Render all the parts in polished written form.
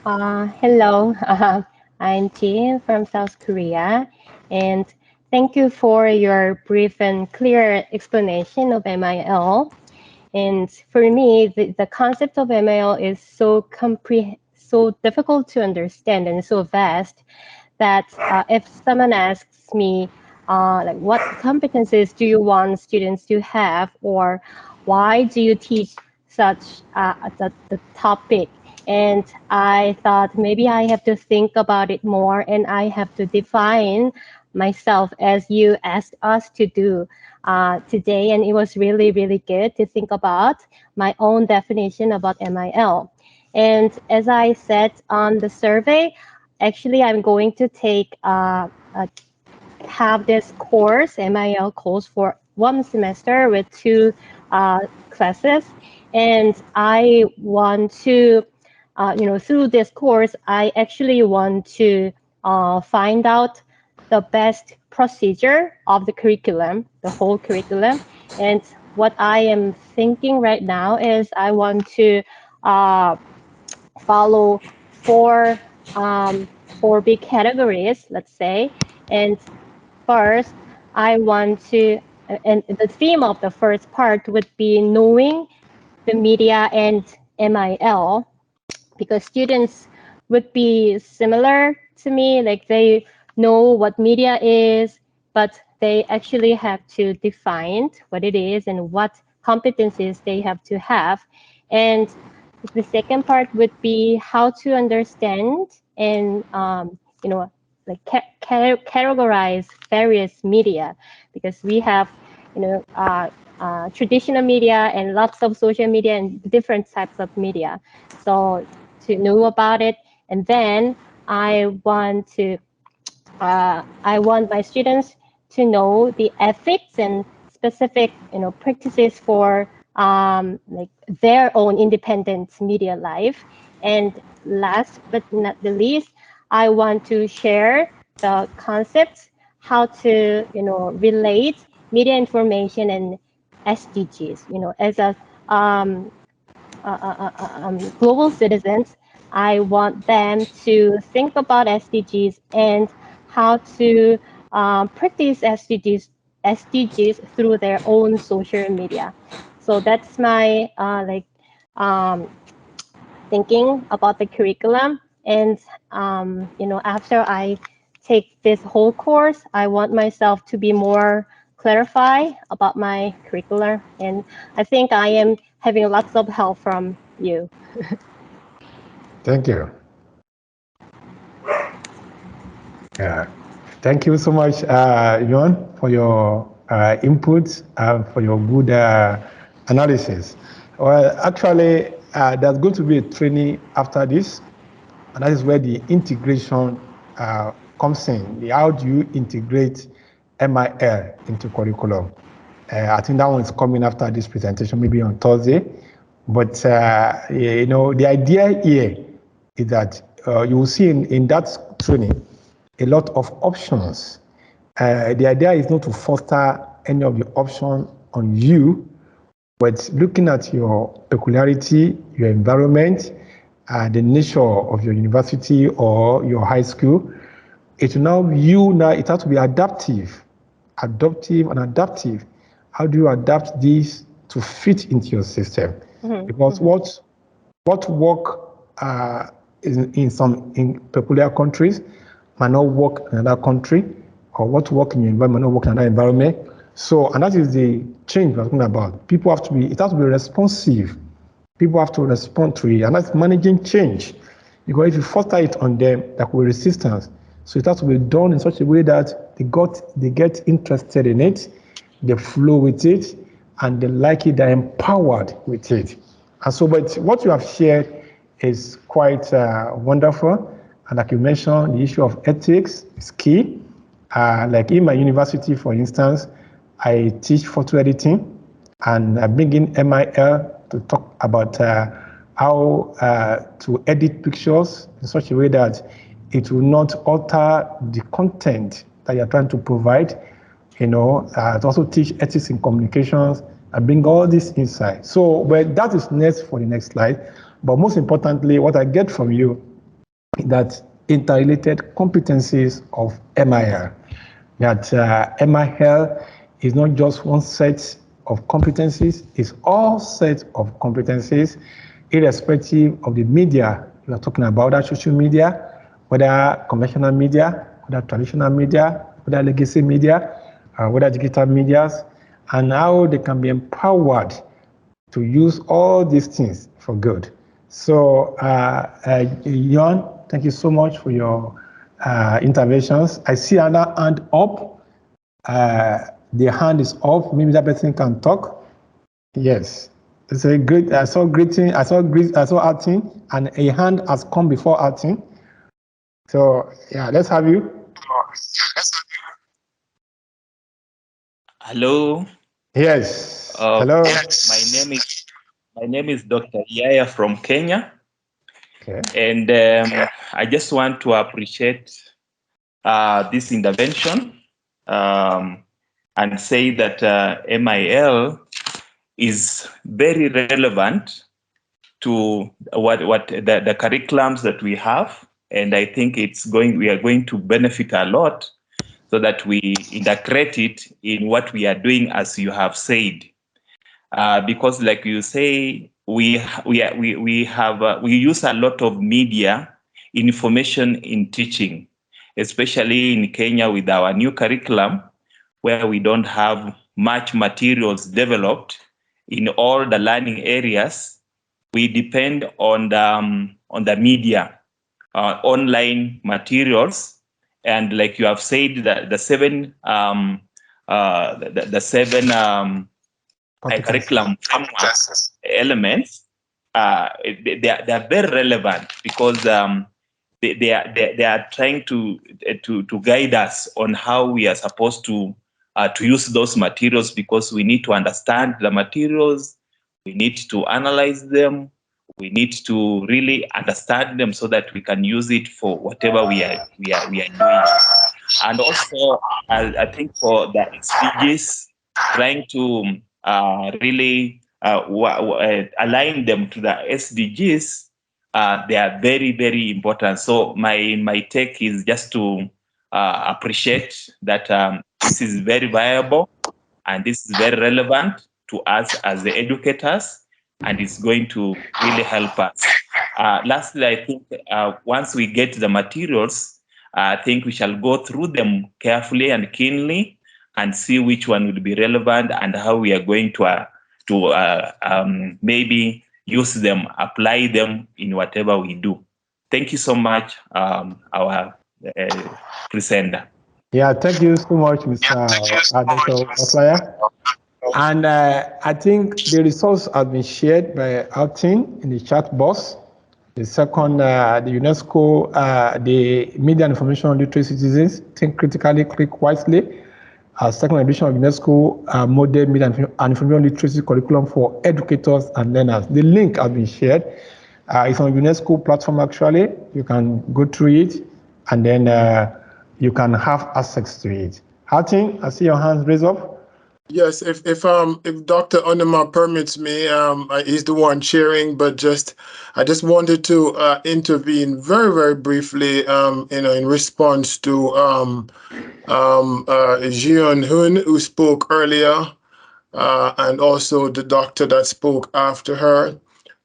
Hello, I'm Jin from South Korea, and thank you for your brief and clear explanation of MIL. And for me, the concept of MIL is so difficult to understand and so vast that if someone asks me, like, what competencies do you want students to have, or why do you teach such the topic? And I thought maybe I have to think about it more and I have to define myself as you asked us to do today. And it was really, really good to think about my own definition about MIL. And as I said on the survey, actually, I'm going to take have this course, MIL course, for one semester with two classes, and I want to, through this course, I actually want to find out the best procedure of the curriculum, the whole curriculum, and what I am thinking right now is I want to follow four four big categories, let's say. And first, I want to, and the theme of the first part would be knowing the media and MIL, because students would be similar to me, like they know what media is, but they actually have to define what it is and what competencies they have to have. And the second part would be how to understand and like categorize various media, because we have traditional media and lots of social media and different types of media. So to know about it, and then I want my students to know the ethics and specific practices for like their own independent media life. And last but not the least, I want to share the concepts, how to relate media information and SDGs. As a global citizens, I want them to think about SDGs and how to practice SDGs through their own social media. So that's my thinking about the curriculum. And after I take this whole course, I want myself to be more clarify about my curriculum. And I think I am having lots of help from you. Thank you. Yeah. Thank you so much, Yon, for your input and for your good analysis. Well, actually, there's going to be a training after this, and that is where the integration comes in. How do you integrate MIL into curriculum? I think that one is coming after this presentation, maybe on Thursday. But the idea here is that you will see in that training a lot of options. The idea is not to foster any of the options on you, but looking at your peculiarity, your environment, the nature of your university or your high school, it has to be adaptive and adaptive. How do you adapt this to fit into your system? Mm-hmm. Because what work in peculiar countries might not work in another country, or what work in your environment might not work in another environment. So, and that is the change we're talking about. It has to be responsive. People have to respond to it, and that's managing change. Because if you foster it on them, there will be resistance. So it has to be done in such a way that they get interested in it, they flow with it, and they like it, they're empowered with it. And so, but what you have shared is quite wonderful. And like you mentioned, the issue of ethics is key. Like in my university, for instance, I teach photo editing, and I bring in MIL to talk about how to edit pictures in such a way that it will not alter the content that you're trying to provide. To also teach ethics in communications and bring all this insight. So, but that is next for the next slide. But most importantly, what I get from you that interrelated competencies of MIL. That MIL is not just one set of competencies, it's all sets of competencies, irrespective of the media you are talking about, that social media, whether conventional media, whether traditional media, whether legacy media, whether digital medias, and how they can be empowered to use all these things for good. So, Yon, thank you so much for your interventions. I see another hand up. The hand is up. Maybe that person can talk. Yes. It's a great. I saw greeting. I saw acting, and a hand has come before acting. So yeah, let's have you. Hello. Yes. Hello. My name is Dr. Yaya from Kenya, Okay. and I just want to appreciate this intervention and say that MIL is very relevant to what the curriculums that we have, and I think we are going to benefit a lot so that we integrate it in what we are doing, as you have said. Because, like you say, we use a lot of media information in teaching, especially in Kenya with our new curriculum, where we don't have much materials developed in all the learning areas. We depend on the media, online materials, and like you have said, the seven curriculum framework elements, they are very relevant because they are trying to guide us on how we are supposed to use those materials, because we need to understand the materials, we need to analyze them, we need to really understand them so that we can use it for whatever we are doing. And also, I think for the SDGs, trying to really align them to the SDGs, they are very, very important. So my take is just to appreciate that this is very viable and this is very relevant to us as the educators, and it's going to really help us. Lastly, I think once we get the materials, I think we shall go through them carefully and keenly and see which one will be relevant and how we are going to maybe use them, apply them in whatever we do. Thank you so much, our presenter. Yeah, thank you so much, Mr. Dr. Oflaya. And I think the resource has been shared by our team in the chat box. The second, the UNESCO, the Media and Information Literacy Citizens, Think Critically, Click Wisely, second edition of UNESCO Model Media and Information Literacy Curriculum for Educators and Learners. The link has been shared. It's on UNESCO platform actually. You can go through it and then you can have access to it. Hatin, I see your hands raised up. Yes, if Dr. Onema permits me, he's the one chairing, but I just wanted to intervene very, very briefly, in response to Jian Hun, who spoke earlier, and also the doctor that spoke after her.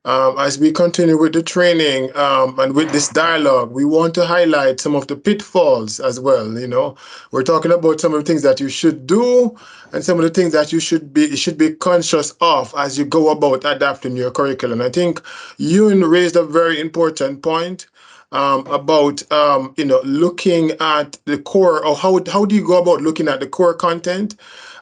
As we continue with the training and with this dialogue, we want to highlight some of the pitfalls as well. We're talking about some of the things that you should do and some of the things that you should be conscious of as you go about adapting your curriculum. I think Yoon raised a very important point about looking at the core, or how do you go about looking at the core content.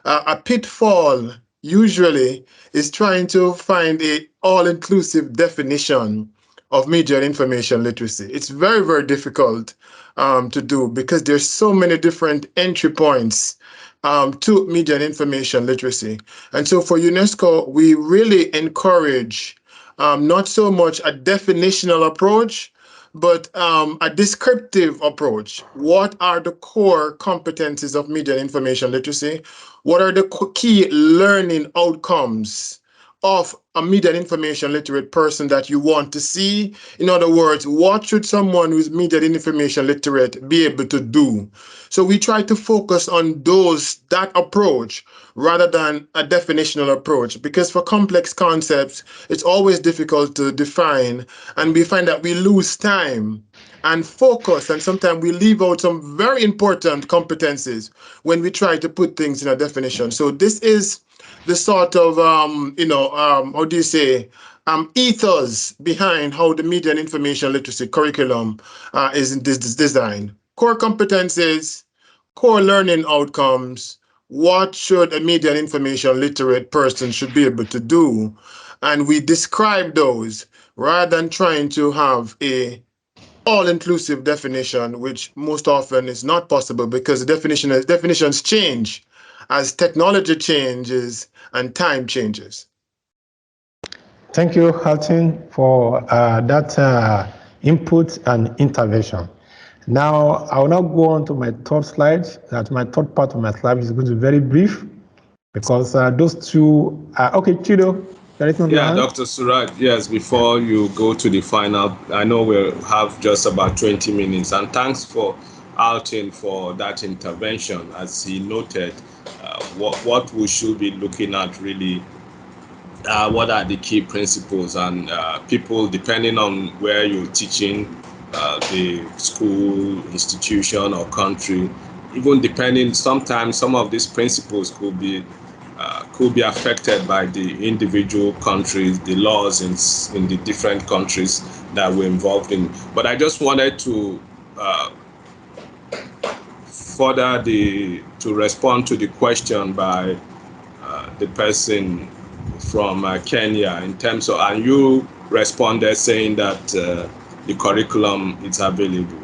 A pitfall usually is trying to find a all-inclusive definition of media and information literacy. It's very, very difficult to do because there's so many different entry points to media and information literacy. And so for UNESCO, we really encourage not so much a definitional approach, but a descriptive approach. What are the core competencies of media and information literacy? What are the key learning outcomes of a media and information literate person that you want to see? In other words, what should someone who is media and information literate be able to do? So we try to focus on that approach rather than a definitional approach, because for complex concepts, it's always difficult to define, and we find that we lose time and focus, and sometimes we leave out some very important competencies when we try to put things in a definition. So this is the sort of how do you say, ethos behind how the media and information literacy curriculum is in this design. Core competencies, core learning outcomes, what should a media and information literate person should be able to do, and we describe those rather than trying to have a all-inclusive definition, which most often is not possible because definitions change as technology changes and time changes. Thank you, Halton, for that input and intervention. Now, I will now go on to my third slide. That my third part of my slide is going to be very brief because those two are okay. Chido, yeah, Dr. Suraj, yes, before you go to the final, I know we'll have just about 20 minutes. And thanks for Alton for that intervention. As he noted, what we should be looking at really, what are the key principles, and people, depending on where you're teaching, the school, institution, or country, even depending, sometimes some of these principles could be affected by the individual countries, the laws in the different countries that we're involved in. But I just wanted to further to respond to the question by the person from Kenya in terms of, and you responded saying that the curriculum is available.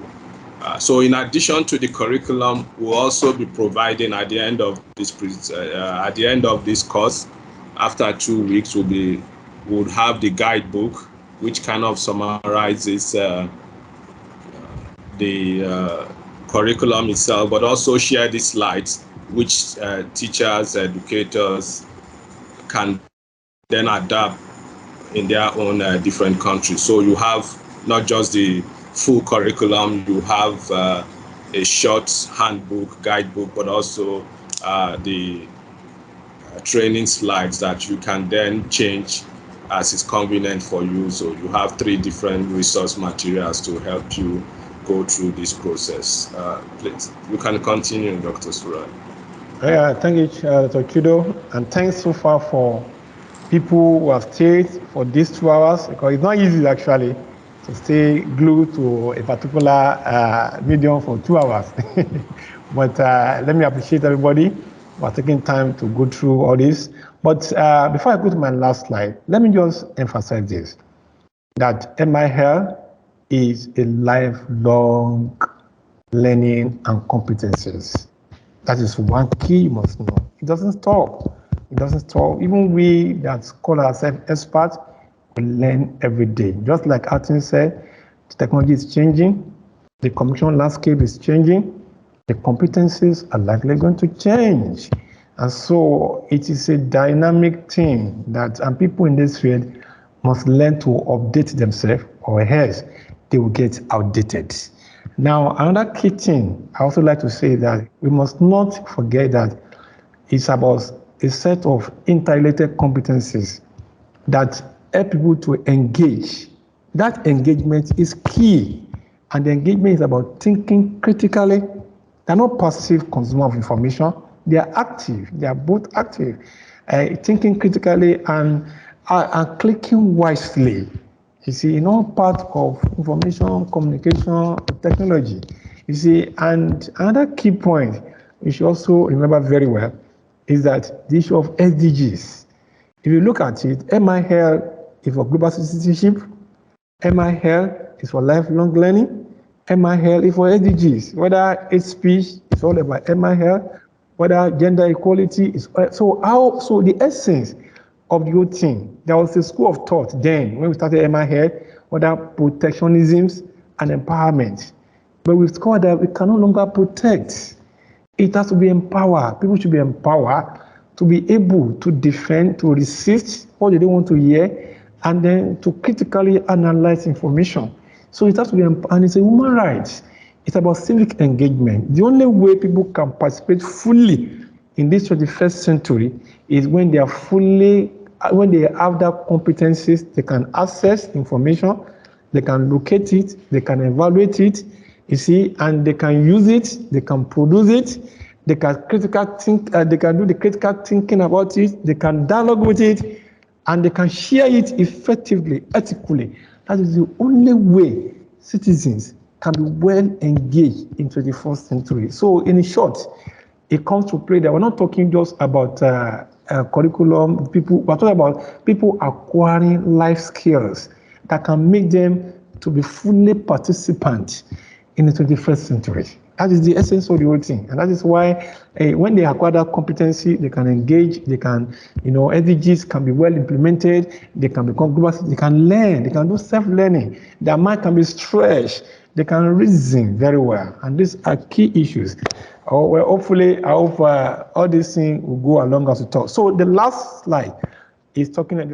So in addition to the curriculum, we'll also be providing at the end of this course, after 2 weeks, we'll have the guidebook, which kind of summarizes the curriculum itself, but also share the slides, which teachers, educators can then adapt in their own different countries. So you have not just the full curriculum, you have a short handbook, guidebook, but also the training slides that you can then change as is convenient for you. So you have 3 different resource materials to help you go through this process. Please, you can continue, Dr. Suraj. Yeah, thank you, Dr. Chido, and thanks so far for people who have stayed for these 2 hours, because it's not easy actually to stay glued to a particular medium for 2 hours. But let me appreciate everybody for taking time to go through all this. But before I go to my last slide, let me just emphasize this, that MIL is a lifelong learning and competencies. That is one key you must know. It doesn't stop. It doesn't stop. Even we that call ourselves experts, we learn every day. Just like Alton said, the technology is changing, the communication landscape is changing, the competencies are likely going to change. And so it is a dynamic thing that, and people in this field must learn to update themselves, or else they will get outdated. Now, another key thing I also like to say that we must not forget that it's about a set of interrelated competencies that help people to engage. That engagement is key, and the engagement is about thinking critically. They're not passive consumer of information. They are active. They are both active, thinking critically and clicking wisely. You see, in all parts of information, communication, technology. You see, and another key point you should also remember very well is that the issue of SDGs. If you look at it, MIL is for global citizenship, MIL is for lifelong learning, MIL is for SDGs. Whether hate speech is all about MIL, whether gender equality is so the essence of the whole thing. There was a school of thought then when we started MIL, whether protectionism and empowerment. But we've discovered that we can no longer protect. It has to be empowered. People should be empowered to be able to defend, to resist what they don't want to hear, and then to critically analyze information. So it has to be, and it's a human right. It's about civic engagement. The only way people can participate fully in this 21st century is when they are fully, when they have that competencies, they can access information, they can locate it, they can evaluate it, you see, and they can use it, they can produce it, they can they can do the critical thinking about it, they can dialogue with it, and they can share it effectively, ethically. That is the only way citizens can be well engaged in 21st century. So in short, it comes to play that we're not talking just about curriculum, we're talking about people acquiring life skills that can make them to be fully participant in the 21st century. That is the essence of the whole thing. And that is why when they acquire that competency, they can engage, they can, SDGs can be well implemented, they can become global, they can learn, they can do self-learning, their mind can be stretched, they can reason very well. And these are key issues. Well, hopefully, I hope all these things will go along as we talk. So the last slide is talking at the last